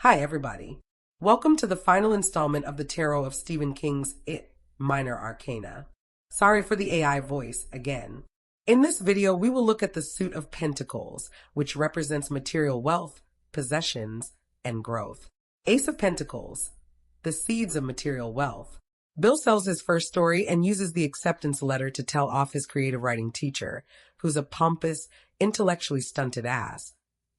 Hi, everybody. Welcome to the final installment of the Tarot of Stephen King's It Minor Arcana. Sorry for the AI voice again. In this video, we will look at the Suit of Pentacles, which represents material wealth, possessions, and growth. Ace of Pentacles, the seeds of material wealth. Bill sells his first story and uses the acceptance letter to tell off his creative writing teacher, who's a pompous, intellectually stunted ass,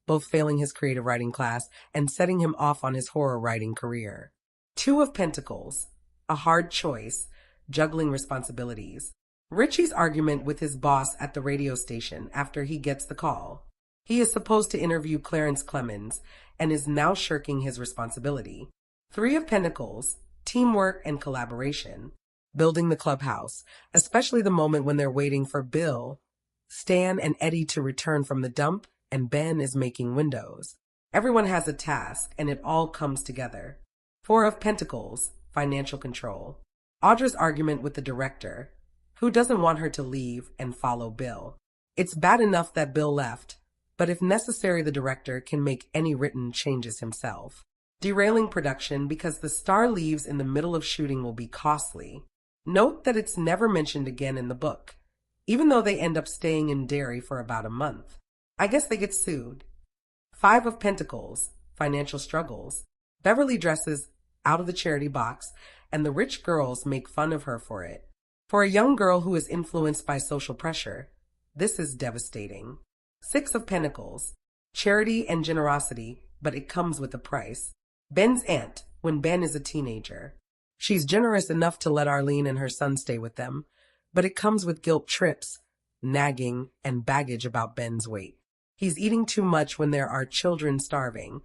both failing his creative writing class and setting him off on his horror writing career. Two of Pentacles, a hard choice, juggling responsibilities. Richie's argument with his boss at the radio station after he gets the call. He is supposed to interview Clarence Clemens and is now shirking his responsibility. Three of Pentacles, teamwork and collaboration. Building the clubhouse, especially the moment when they're waiting for Bill, Stan, and Eddie to return from the dump, and Ben is making windows. Everyone has a task, and it all comes together. Four of Pentacles, financial control. Audra's argument with the director, who doesn't want her to leave and follow Bill. It's bad enough that Bill left, but if necessary, the director can make any written changes himself. Derailing production because the star leaves in the middle of shooting will be costly. Note that it's never mentioned again in the book, even though they end up staying in Derry for about a month. I guess they get sued. Five of Pentacles, financial struggles. Beverly dresses out of the charity box, and the rich girls make fun of her for it. For a young girl who is influenced by social pressure, this is devastating. Six of Pentacles, charity and generosity, but it comes with a price. Ben's aunt, when Ben is a teenager. She's generous enough to let Arlene and her son stay with them, but it comes with guilt trips, nagging, and baggage about Ben's weight. He's eating too much when there are children starving,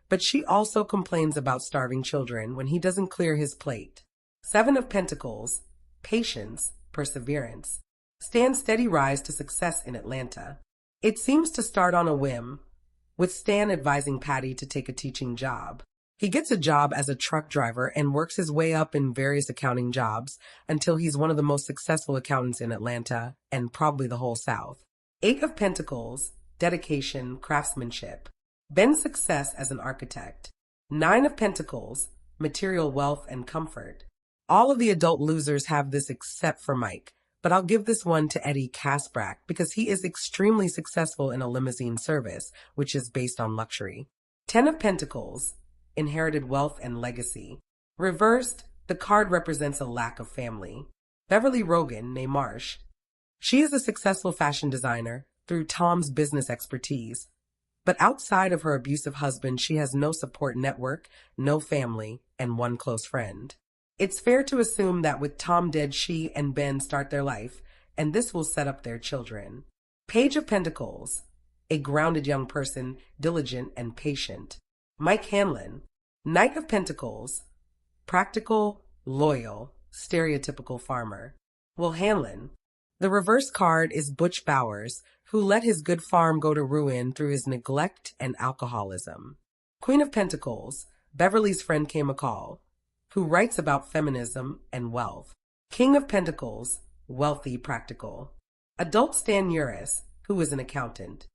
but she also complains about starving children when he doesn't clear his plate. Seven of Pentacles, patience, perseverance. Stan's steady rise to success in Atlanta. It seems to start on a whim, with Stan advising Patty to take a teaching job. He gets a job as a truck driver and works his way up in various accounting jobs until he's one of the most successful accountants in Atlanta and probably the whole South. Eight of Pentacles, dedication, craftsmanship. Ben's success as an architect. Nine of Pentacles, material wealth and comfort. All of the adult losers have this except for Mike, but I'll give this one to Eddie Kasprack because he is extremely successful in a limousine service, which is based on luxury. 10 of Pentacles, inherited wealth and legacy. Reversed, the card represents a lack of family. Beverly Rogan, née Marsh. She is a successful fashion designer through Tom's business expertise, but outside of her abusive husband, she has no support network, no family, and one close friend. It's fair to assume that with Tom dead, she and Ben start their life, and this will set up their children. Page of Pentacles, a grounded young person, diligent and patient. Mike Hanlon, Knight of Pentacles, practical, loyal, stereotypical farmer. Will Hanlon. The reverse card is Butch Bowers, who let his good farm go to ruin through his neglect and alcoholism. Queen of Pentacles, Beverly's friend Kay McCall, who writes about feminism and wealth. King of Pentacles, wealthy, practical. Adult Stan Uris, who is an accountant.